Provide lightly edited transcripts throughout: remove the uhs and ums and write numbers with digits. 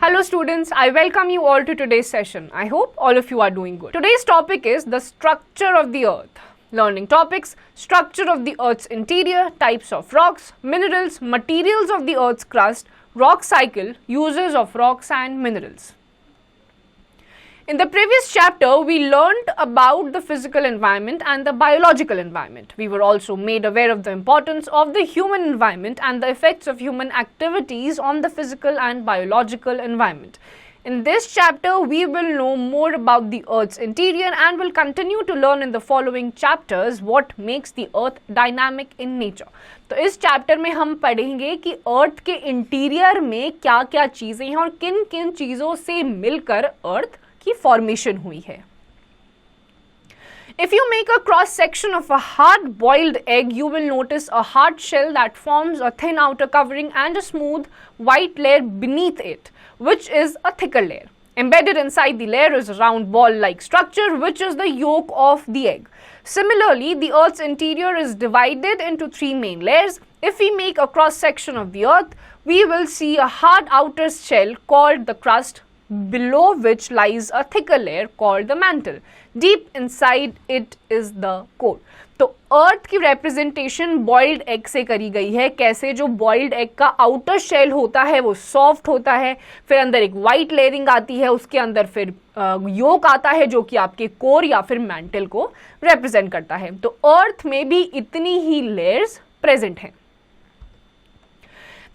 Hello students, I welcome you all to today's session. I hope all of you are doing good. Today's topic is the structure of the earth. Learning topics: structure of the earth's interior, types of rocks, minerals, materials of the earth's crust, rock cycle, uses of rocks and minerals. In the previous chapter, we learned about the physical environment and the biological environment. We were also made aware of the importance of the human environment and the effects of human activities on the physical and biological environment. In this chapter, we will know more about the Earth's interior and will continue to learn in the following chapters what makes the Earth dynamic in nature. तो इस chapter में हम पढ़ेंगे कि अर्थ के interior में क्या क्या चीज़ें हैं और किन किन चीज़ों से मिलकर अर्थ की फॉर्मेशन हुई है. If you make a cross section of a hard boiled egg, you will notice a hard shell that forms a thin outer covering and a smooth white layer beneath it, which is a thicker layer. Embedded inside the layer is a round ball-like structure, which is the yolk of the egg. Similarly, the Earth's interior is divided into three main layers. If we make a cross section of the Earth, we will see a hard outer shell called the crust, below which lies a thicker layer called the mantle. Deep inside it is the core. तो अर्थ की representation boiled egg से करी गई है. कैसे? जो boiled egg का outer shell होता है वो सॉफ्ट होता है, फिर अंदर एक वाइट लेयरिंग आती है, उसके अंदर फिर योक आता है जो कि आपके कोर या फिर मैंटल को रिप्रेजेंट करता है. तो अर्थ में भी इतनी ही लेयर्स प्रेजेंट हैं.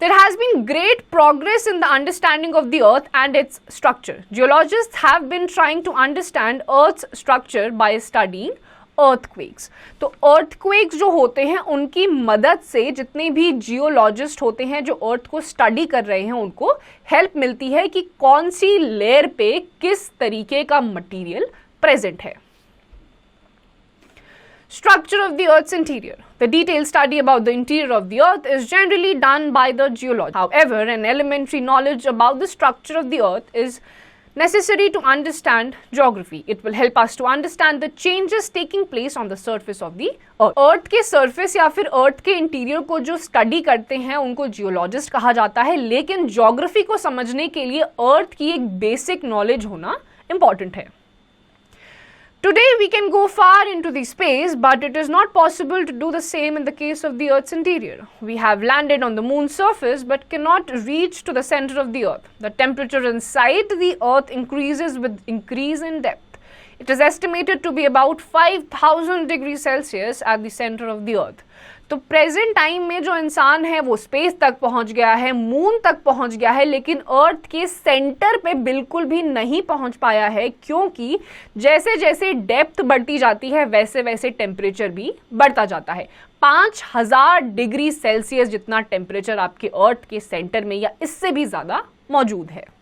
There has been great progress in the understanding of the earth and its structure. Geologists have been trying to understand earth's structure by studying earthquakes. तो earthquakes जो होते हैं उनकी मदद से जितने भी जियोलॉजिस्ट होते हैं जो अर्थ को स्टडी कर रहे हैं उनको हेल्प मिलती है कि कौन सी लेयर पे किस तरीके का मटीरियल प्रेजेंट है. Structure of the Earth's interior. The detailed study about the interior of the Earth is generally done by the geologist. However, an elementary knowledge about the structure of the Earth is necessary to understand geography. It will help us to understand the changes taking place on the surface of the Earth. Earth के surface या फिर Earth के interior को जो study करते हैं उनको geologist कहा जाता है, लेकिन geography को समझने के लिए Earth की एक basic knowledge होना important है. Today we can go far into the space, but it is not possible to do the same in the case of the Earth's interior. We have landed on the moon's surface but cannot reach to the center of the Earth. The temperature inside the Earth increases with increase in depth. It is estimated to be about 5000 degrees Celsius at the center of the Earth. तो present time में जो इंसान है वो space तक पहुंच गया है, मून तक पहुंच गया है, लेकिन अर्थ के सेंटर पे बिल्कुल भी नहीं पहुंच पाया है, क्योंकि जैसे जैसे डेप्थ बढ़ती जाती है वैसे वैसे टेम्परेचर भी बढ़ता जाता है. 5000 डिग्री सेल्सियस जितना टेम्परेचर आपके अर्थ के सेंटर में या इससे भी ज्यादा मौजूद है.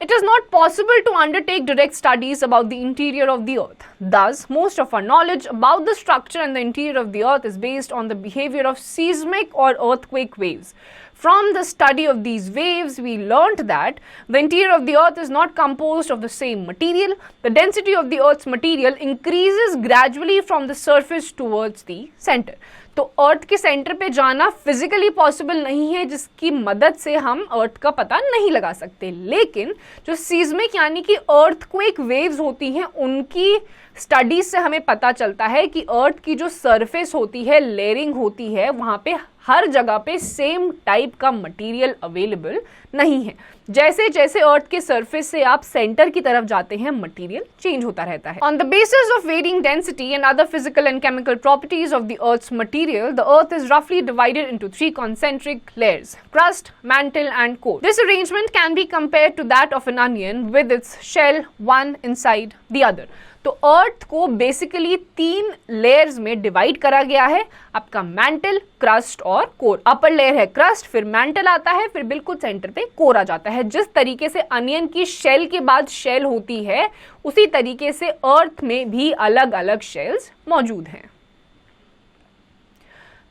It is not possible to undertake direct studies about the interior of the earth. Thus, most of our knowledge about the structure and the interior of the earth is based on the behavior of seismic or earthquake waves. From the study of these waves, we learnt that the interior of the earth is not composed of the same material. The density of the earth's material increases gradually from the surface towards the center. तो अर्थ के centre पे जाना physically possible नहीं है, जिसकी मदद से हम अर्थ का पता नहीं लगा सकते, लेकिन जो सीज्मिक यानी कि अर्थक्वेक वेव्स होती हैं उनकी स्टडीज से हमें पता चलता है कि अर्थ की जो सरफेस होती है, लेयरिंग होती है, वहाँ पे हर जगह पे सेम टाइप का मटेरियल अवेलेबल नहीं है. जैसे जैसे अर्थ के सरफेस से आप सेंटर की तरफ जाते हैं मटेरियल चेंज होता रहता है. On the basis of varying density and other physical and chemical properties of the earth's material, the earth is रफली divided into three concentric layers: crust, mantle and core. This arrangement can be compared to that of an onion with its shell one inside the other. तो earth को basically तीन layers में divide करा गया है. आपका mental, crust और core. Upper layer है क्रस्ट, फिर मैंटल आता है, फिर बिल्कुल सेंटर पे कोर आ जाता है. जिस तरीके से अनियन की शेल के बाद शेल होती है, उसी तरीके से अर्थ में भी अलग अलग शेल्स मौजूद हैं.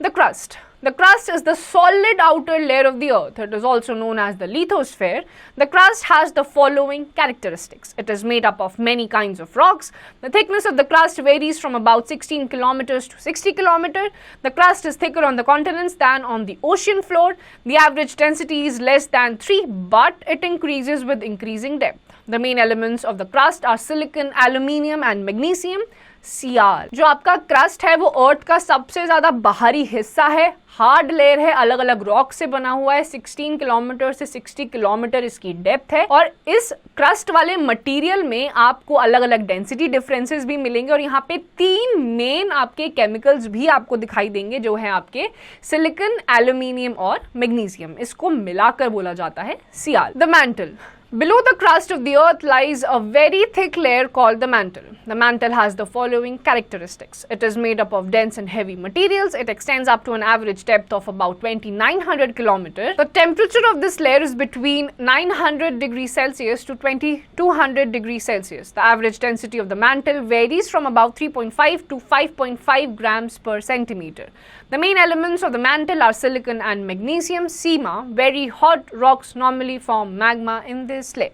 The crust. The crust is the solid outer layer of the earth. It is also known as the lithosphere. The crust has the following characteristics. It is made up of many kinds of rocks. The thickness of the crust varies from about 16 kilometers to 60 kilometers. The crust is thicker on the continents than on the ocean floor. The average density is less than 3, but it increases with increasing depth. The main elements of the crust are silicon, aluminium and magnesium. Cr जो आपका crust है वो अर्थ का सबसे ज्यादा बाहरी हिस्सा है, हार्ड लेयर है, अलग अलग रॉक से बना हुआ है, 16 किलोमीटर से 60 किलोमीटर इसकी डेप्थ है और इस क्रस्ट वाले मटेरियल में आपको अलग अलग डेंसिटी डिफरेंसेस भी मिलेंगे और यहाँ पे 3 मेन आपके केमिकल्स भी आपको दिखाई देंगे जो है आपके सिलिकॉन, एल्यूमिनियम और मैग्नीशियम, इसको मिलाकर बोला जाता है Cr. The mantle. Below the crust of the earth lies a very thick layer called the mantle. The mantle has the following characteristics. It is made up of dense and heavy materials. It extends up to an average depth of about 2900 kilometers. The temperature of this layer is between 900 degrees Celsius to 2200 degrees Celsius. The average density of the mantle varies from about 3.5 to 5.5 grams per centimeter. The main elements of the mantle are silicon and magnesium. Sima, very hot rocks normally form magma in this layer.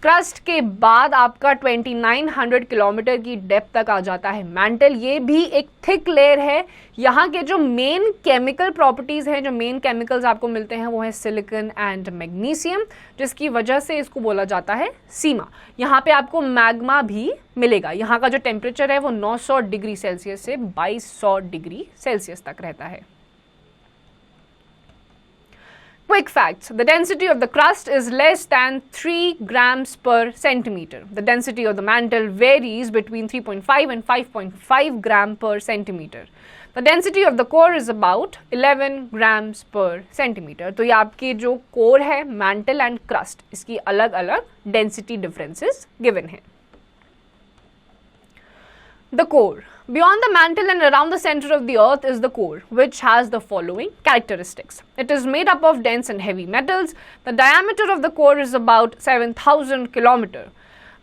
Crust के बाद आपका 2900 kilometre की depth तक आ जाता है mental. ये भी एक थिक लेयर है. यहाँ के जो मेन केमिकल प्रॉपर्टीज हैं, जो मेन केमिकल्स आपको मिलते हैं वो है सिलिकॉन एंड मैग्नीशियम, जिसकी वजह से इसको बोला जाता है सीमा. यहाँ पे आपको मैग्मा भी मिलेगा. यहाँ का जो टेम्परेचर है वो 900 डिग्री सेल्सियस से 2200 डिग्री सेल्सियस तक रहता है. Quick facts. The density of the crust is less than 3 grams per centimeter. The density of the mantle varies between 3.5 and 5.5 gram per centimeter. The density of the core is about 11 grams per centimeter. तो ये आपके जो core है, mantle and crust, इसकी अलग अलग density differences given हैं. The core. Beyond the mantle and around the center of the earth is the core, which has the following characteristics. It is made up of dense and heavy metals. The diameter of the core is about 7,000 kilometers.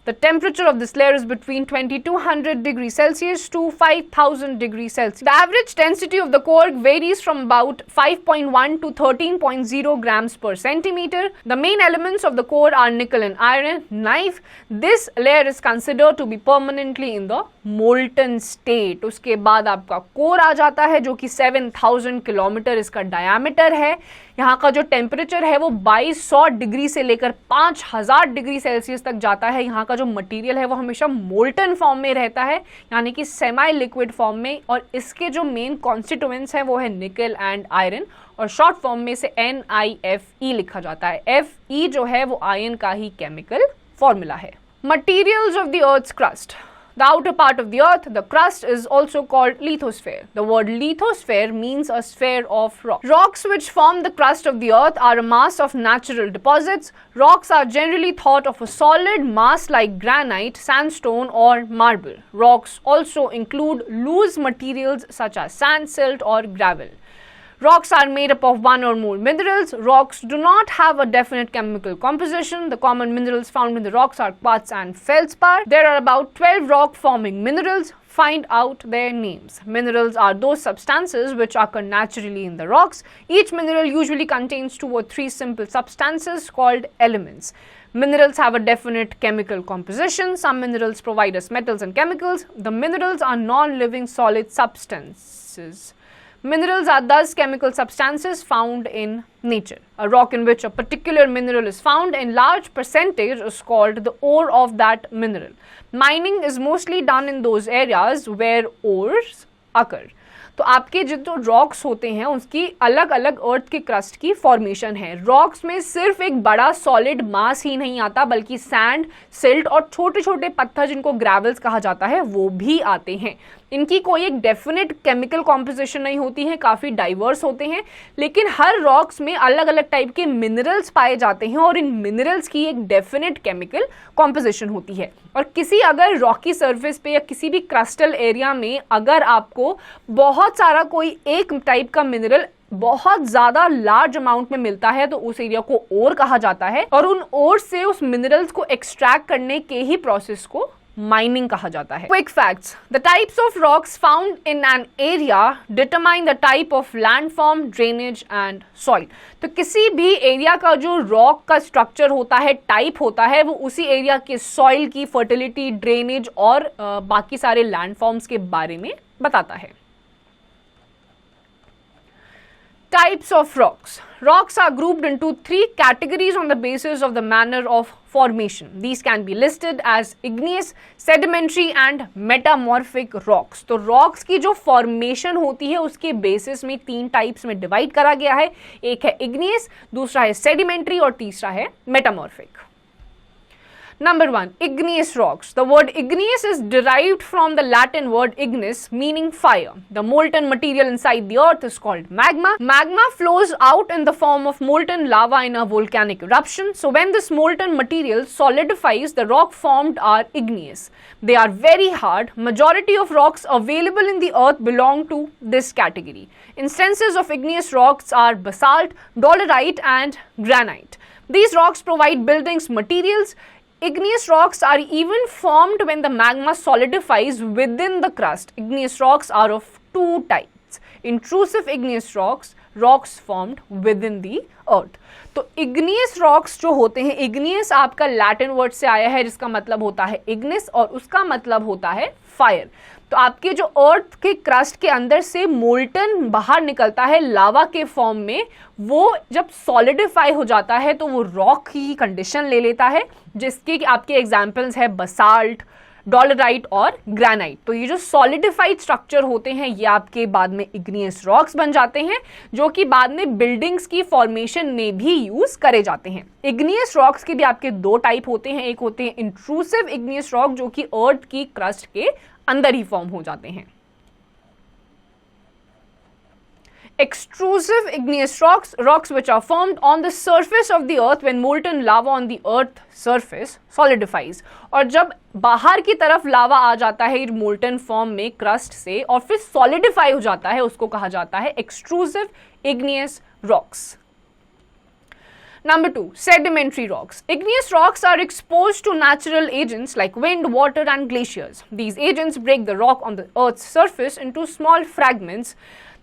The temperature of this layer is between 2200 degrees Celsius to 5000 degrees Celsius. The average density of the core varies from about 5.1 to 13.0 grams per centimeter. The main elements of the core are nickel and iron. Knife. This layer is considered to be permanently in the molten state. उसके बाद आपका core आ जाता है जो कि 7000 kilometre इसका diameter है. यहाँ का जो टेम्परेचर है वो 2200 डिग्री से लेकर 5000 डिग्री सेल्सियस तक जाता है. यहाँ का जो मटेरियल है वो हमेशा मोल्टन फॉर्म में रहता है, यानी कि सेमी लिक्विड फॉर्म में, और इसके जो मेन कॉन्स्टिट्यूएंट्स हैं वो है निकल एंड आयरन, और शॉर्ट फॉर्म में से NiFe लिखा जाता है. Fe जो है वो आयरन का ही केमिकल फॉर्मूला है. Materials of the earth's crust. The outer part of the earth, the crust, is also called lithosphere. The word lithosphere means a sphere of rock. Rocks which form the crust of the earth are a mass of natural deposits. Rocks are generally thought of a solid mass like granite, sandstone or marble. Rocks also include loose materials such as sand, silt or gravel. Rocks are made up of one or more minerals. Rocks do not have a definite chemical composition. The common minerals found in the rocks are quartz and feldspar. There are about 12 rock-forming minerals. Find out their names. Minerals are those substances which occur naturally in the rocks. Each mineral usually contains 2 or 3 simple substances called elements. Minerals have a definite chemical composition. Some minerals provide us metals and chemicals. The minerals are non-living solid substances. Minerals are thus chemical substances found in nature. A rock in which a particular mineral is found in large percentage is called the ore of that mineral. Mining is mostly done in those areas where ores occur. तो आपके जो rocks होते हैं उसकी अलग अलग अर्थ की crust की फॉर्मेशन है. रॉक्स में सिर्फ एक बड़ा सॉलिड मास ही नहीं आता, बल्कि सैंड, सिल्ट और छोटे छोटे पत्थर जिनको ग्रेवल्स कहा जाता है वो भी आते हैं. इनकी कोई एक डेफिनेट केमिकल कॉम्पोजिशन नहीं होती है, काफ़ी डाइवर्स होते हैं, लेकिन हर रॉक्स में अलग अलग टाइप के मिनरल्स पाए जाते हैं और इन मिनरल्स की एक डेफिनेट केमिकल कॉम्पोजिशन होती है. और किसी अगर रॉकी सरफेस पे या किसी भी क्रस्टल एरिया में अगर आपको बहुत सारा कोई एक टाइप का मिनरल बहुत ज़्यादा लार्ज अमाउंट में मिलता है तो उस एरिया को ओर कहा जाता है, और उन ओर से उस मिनरल्स को एक्सट्रैक्ट करने के ही प्रोसेस को माइनिंग कहा जाता है। Quick facts, the types of rocks found in an area determine the type of landform, drainage and soil. तो किसी भी एरिया का जो रॉक का स्ट्रक्चर होता है, टाइप होता है, वो उसी एरिया के सॉइल की फर्टिलिटी, ड्रेनेज और बाकी सारे लैंडफॉर्म्स के बारे में बताता है। Types of rocks. Rocks are grouped into 3 categories on the basis of the manner of formation. These can be listed as igneous, sedimentary and metamorphic rocks. तो rocks की जो formation होती है उसके basis में 3 types में divide करा गया है। एक है igneous, दूसरा है sedimentary और तीसरा है metamorphic. Number 1, igneous rocks. The word igneous is derived from the Latin word ignis, meaning fire. The molten material inside the earth is called magma. Magma flows out in the form of molten lava in a volcanic eruption. So when this molten material solidifies, the rock formed are igneous. They are very hard. Majority of rocks available in the earth belong to this category. Instances of igneous rocks are basalt, dolerite and granite. These rocks provide buildings materials. Igneous rocks are even formed when the magma solidifies within the crust. Igneous rocks are of 2 types. Intrusive igneous rocks, rocks formed within the earth. तो igneous rocks जो होते हैं, igneous आपका Latin word से आया है जिसका मतलब होता है ignis और उसका मतलब होता है फायर। तो आपके जो अर्थ के क्रस्ट के अंदर से मोल्टन बाहर निकलता है लावा के फॉर्म में, वो जब सॉलिडिफाई हो जाता है तो वो रॉक की कंडीशन ले लेता है, जिसके आपके एग्जांपल्स है बसाल्ट, डॉलराइट और ग्रेनाइट। तो ये जो सॉलिडिफाइड स्ट्रक्चर होते हैं ये आपके बाद में इग्नियस रॉक्स बन जाते हैं, जो कि बाद में बिल्डिंग्स की फॉर्मेशन में भी यूज करे जाते हैं। इग्नियस रॉक्स के भी आपके 2 टाइप होते हैं। एक होते हैं इंट्रूसिव इग्नियस रॉक जो कि अर्थ की क्रस्ट के अंदर ही फॉर्म हो जाते हैं। Extrusive igneous rocks, rocks which are formed on the surface of the earth when molten lava on the earth surface solidifies. और जब बाहर की तरफ लावा आ जाता है मोल्टन फॉर्म में क्रस्ट से और फिर सॉलिडिफाई हो जाता है, उसको कहा जाता है extrusive igneous rocks. Number 2, sedimentary rocks. Igneous rocks are exposed to natural agents like wind, water and glaciers. These agents break the rock on the earth's surface into small fragments.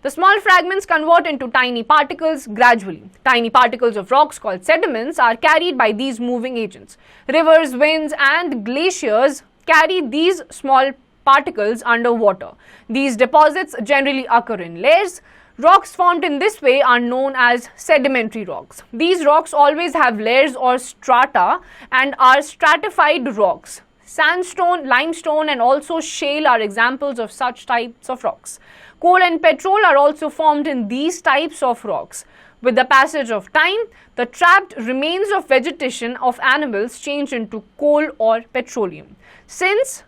The small fragments convert into tiny particles gradually. Tiny particles of rocks called sediments are carried by these moving agents. Rivers, winds and glaciers carry these small particles underwater. These deposits generally occur in layers. Rocks formed in this way are known as sedimentary rocks. These rocks always have layers or strata and are stratified rocks. Sandstone, limestone and also shale are examples of such types of rocks. Coal and petrol are also formed in these types of rocks. With the passage of time, the trapped remains of vegetation of animals change into coal or petroleum. Since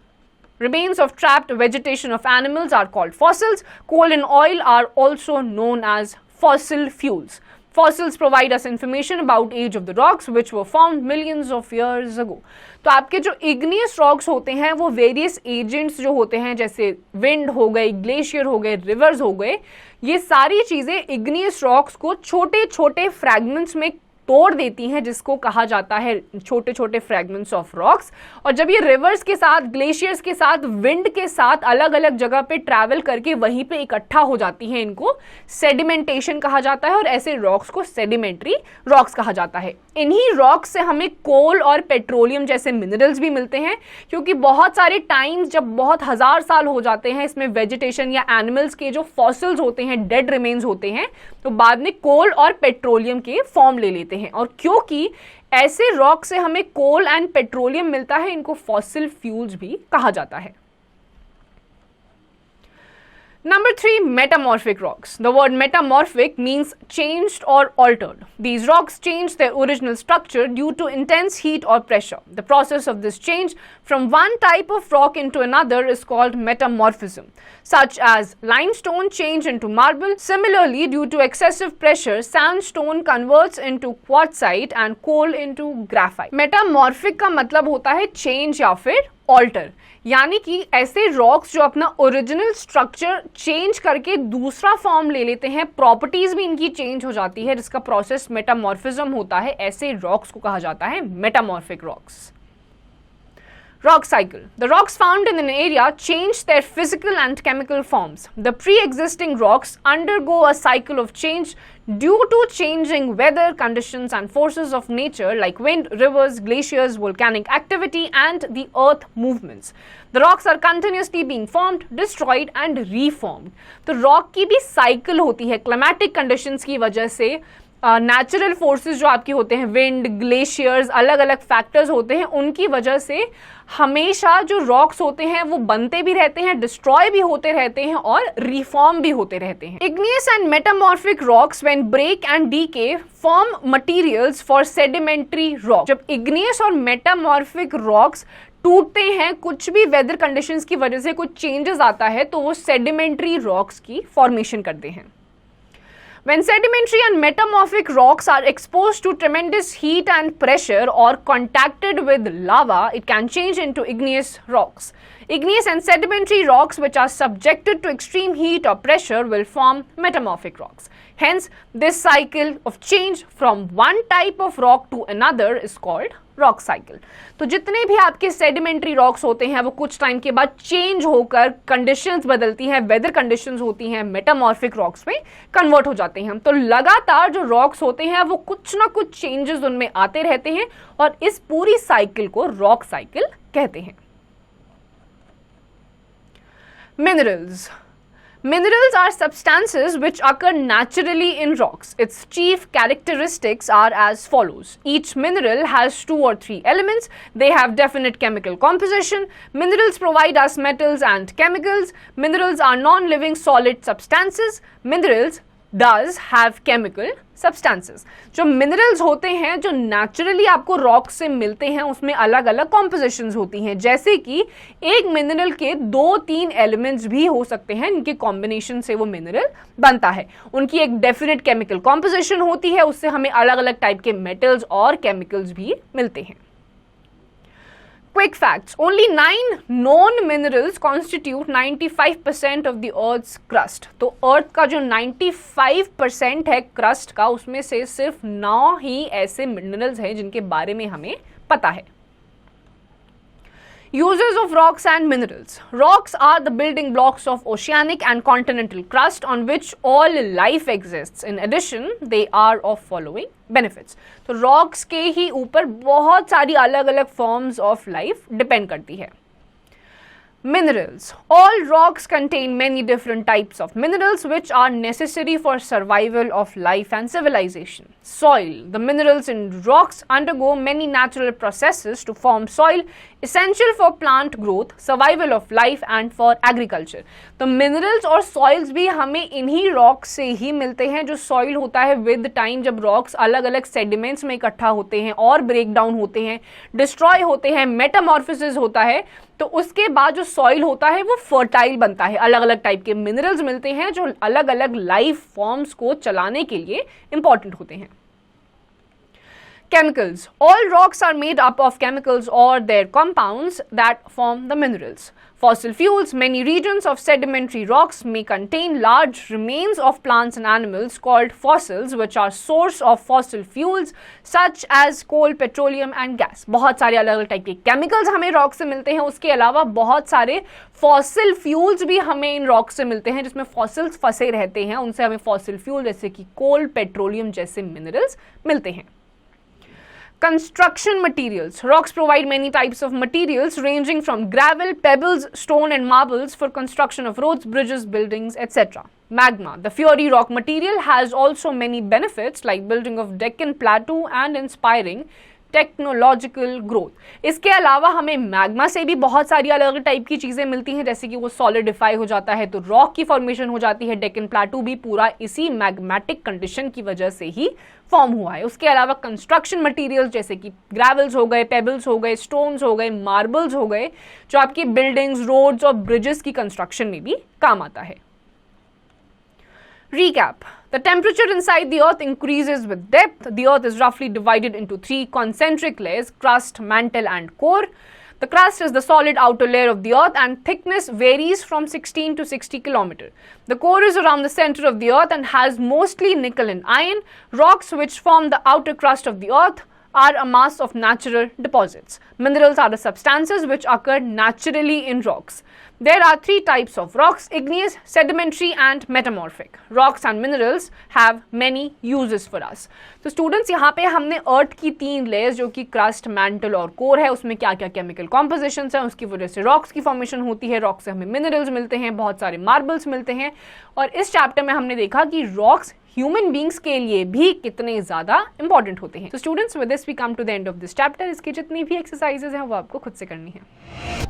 remains of trapped vegetation of animals are called fossils, coal and oil are also known as fossil fuels. Fossils provide us information about age of the rocks which were found millions of years ago. तो आपके जो igneous rocks होते हैं वो various agents जो होते हैं जैसे wind हो गए, glacier हो गए, rivers हो गए, ये सारी चीज़ें igneous rocks को छोटे छोटे fragments में तोड़ देती हैं, जिसको कहा जाता है छोटे छोटे फ्रैगमेंट्स ऑफ रॉक्स। और जब ये रिवर्स के साथ, ग्लेशियर्स के साथ, विंड के साथ अलग अलग जगह पे ट्रैवल करके वहीं पे इकट्ठा हो जाती हैं, इनको सेडिमेंटेशन कहा जाता है और ऐसे रॉक्स को सेडिमेंट्री रॉक्स कहा जाता है। इन्हीं रॉक्स से हमें कोल और पेट्रोलियम जैसे मिनरल्स भी मिलते हैं, क्योंकि बहुत सारे टाइम्स जब बहुत हजार साल हो जाते हैं इसमें वेजिटेशन या एनिमल्स के जो फॉसिल्स होते हैं, डेड रिमेन्स होते हैं, तो बाद में कोल और पेट्रोलियम के फॉर्म ले लेते हैं। और क्योंकि ऐसे रॉक से हमें कोल एंड पेट्रोलियम मिलता है, इनको फॉसिल फ्यूल्स भी कहा जाता है। Number 3, metamorphic rocks. The word metamorphic means changed or altered. These rocks change their original structure due to intense heat or pressure. The process of this change from one type of rock into another is called metamorphism, such as limestone change into marble. Similarly, due to excessive pressure, sandstone converts into quartzite and coal into graphite. Metamorphic का मतलब होता है change या फिर alter, यानी कि ऐसे rocks जो अपना ओरिजिनल स्ट्रक्चर चेंज करके दूसरा फॉर्म ले लेते हैं, प्रॉपर्टीज भी इनकी चेंज हो जाती है, जिसका प्रोसेस मेटामॉर्फिज्म होता है। ऐसे रॉक्स को कहा जाता है metamorphic rocks. Rock cycle. The rocks found in an area change their physical and chemical forms. The pre-existing rocks undergo a cycle of change due to changing weather conditions and forces of nature like wind, rivers, glaciers, volcanic activity and the earth movements. The rocks are continuously being formed, destroyed and reformed. तो rock की भी cycle होती है climatic conditions की वजह से, natural forces जो आपके होते हैं, विंड, ग्लेशियर्स, अलग अलग फैक्टर्स होते हैं, उनकी वजह से हमेशा जो रॉक्स होते हैं वो बनते भी रहते हैं, डिस्ट्रॉय भी होते रहते हैं और रिफॉर्म भी होते रहते हैं. Igneous and metamorphic rocks when break and decay form materials for sedimentary rock. जब इग्नियस और मेटामॉर्फिक रॉक्स टूटते हैं, कुछ भी वेदर कंडीशंस की वजह से कुछ चेंजेस आता है, तो वो सेडिमेंट्री रॉक्स की फॉर्मेशन करते हैं. When sedimentary and metamorphic rocks are exposed to tremendous heat and pressure or contacted with lava, it can change into igneous rocks. Igneous and sedimentary rocks which are subjected to extreme heat or pressure will form metamorphic rocks. Hence, this cycle of change from one type of rock to another is called rock cycle. तो जितने भी आपके sedimentary rocks होते हैं वो कुछ time के बाद चेंज होकर कंडीशंस बदलती हैं, वेदर कंडीशंस होती हैं, मेटामॉर्फिक रॉक्स में कन्वर्ट हो जाते हैं. तो लगातार जो रॉक्स होते हैं वो कुछ ना कुछ चेंजेस उनमें आते रहते हैं और इस पूरी साइकिल को रॉक साइकिल कहते हैं. Minerals. Minerals are substances which occur naturally in rocks. Its chief characteristics are as follows. Each mineral has 2 or 3 elements. They have definite chemical composition. Minerals provide us metals and chemicals. Minerals are non-living solid substances. Minerals does have chemical substances. जो minerals होते हैं जो naturally आपको rock से मिलते हैं उसमें अलग अलग कॉम्पोजिशंस होती हैं, जैसे कि एक मिनरल के 2-3 एलिमेंट्स भी हो सकते हैं, इनके कॉम्बिनेशन से वो मिनरल बनता है. उनकी एक डेफिनेट केमिकल कॉम्पोजिशन होती है, उससे हमें अलग अलग टाइप के मेटल्स और केमिकल्स भी मिलते हैं. Quick facts. Only 9 known minerals constitute 95% of the Earth's crust. तो Earth का जो 95% है crust का, उसमें से सिर्फ 9 ही ऐसे minerals हैं जिनके बारे में हमें पता है. Uses of rocks and minerals. Rocks are the building blocks of oceanic and continental crust on which all life exists. In addition, they are of following benefits. तो rocks के ही ऊपर बहुत सारी अलग अलग forms of life depend करती है. Minerals. All rocks contain many different types of minerals which are necessary for survival of life and civilization. Soil. The minerals in rocks undergo many natural processes to form soil, essential for plant growth, survival of life and for agriculture. तो minerals और soils भी हमें इन्हीं rocks से ही मिलते हैं. जो soil होता है with time जब rocks अलग अलग sediments में इकट्ठा होते हैं और break down होते हैं, destroy होते हैं, metamorphosis होता है, तो उसके बाद जो सॉइल होता है वो फर्टाइल बनता है. अलग अलग टाइप के मिनरल्स मिलते हैं जो अलग अलग लाइफ फॉर्म्स को चलाने के लिए इंपॉर्टेंट होते हैं. Chemicals. All rocks are made up of chemicals or their compounds that form the minerals. Fossil fuels. Many regions of sedimentary rocks may contain large remains of plants and animals called fossils, which are source of fossil fuels such as coal, petroleum and gas. बहुत सारे अलग अलग type के chemicals हमें rock से मिलते हैं. उसके अलावा बहुत सारे fossil fuels भी हमें इन rock से मिलते हैं जिसमें fossils फंसे रहते हैं. उनसे हमें fossil fuel जैसे कि coal, petroleum जैसे minerals मिलते हैं. Construction materials. Rocks provide many types of materials ranging from gravel, pebbles, stone and marbles for construction of roads, bridges, buildings, etc. Magma. The fiery rock material has also many benefits like building of Deccan Plateau and inspiring technological growth. इसके अलावा हमें magma से भी बहुत सारी अलग अलग type की चीज़ें मिलती हैं, जैसे कि वो सॉलिडिफाई हो जाता है तो रॉक की फॉर्मेशन हो जाती है. डेक्कन प्लाटू भी पूरा इसी मैग्मेटिक कंडीशन की वजह से ही फॉर्म हुआ है. उसके अलावा कंस्ट्रक्शन मटेरियल्स जैसे कि ग्रेवल्स हो गए, पेबल्स हो गए, स्टोन्स हो गए, मार्बल्स हो गए, जो आपकी बिल्डिंग्स, रोड्स और ब्रिजेस की कंस्ट्रक्शन में भी काम आता है. Recap. The temperature inside the earth increases with depth. The earth is roughly divided into 3 concentric layers: crust, mantle and core. The crust is the solid outer layer of the earth and thickness varies from 16 to 60 km. The core is around the center of the earth and has mostly nickel and iron. Rocks which form the outer crust of the earth are a mass of natural deposits. Minerals are the substances which occur naturally in rocks. There are three types of rocks: igneous, sedimentary and metamorphic. Rocks and minerals have many uses for us. तो students यहाँ पे हमने अर्थ की तीन layers जो कि crust, mental और core है, उसमें क्या क्या केमिकल कॉम्पोजिशंस हैं, उसकी वजह से रॉक्स की फॉर्मेशन होती है, रॉक से हमें मिनरल्स मिलते हैं, बहुत सारे मार्बल्स मिलते हैं। और इस चैप्टर में हमने देखा कि रॉक्स ह्यूमन बींग्स के लिए भी कितने ज्यादा इंपॉर्टेंट होते हैं। तो students, with this we come to the end of this chapter. इसकी जितनी भी एक्सरसाइजेज हैं वो आपको खुद से करनी है।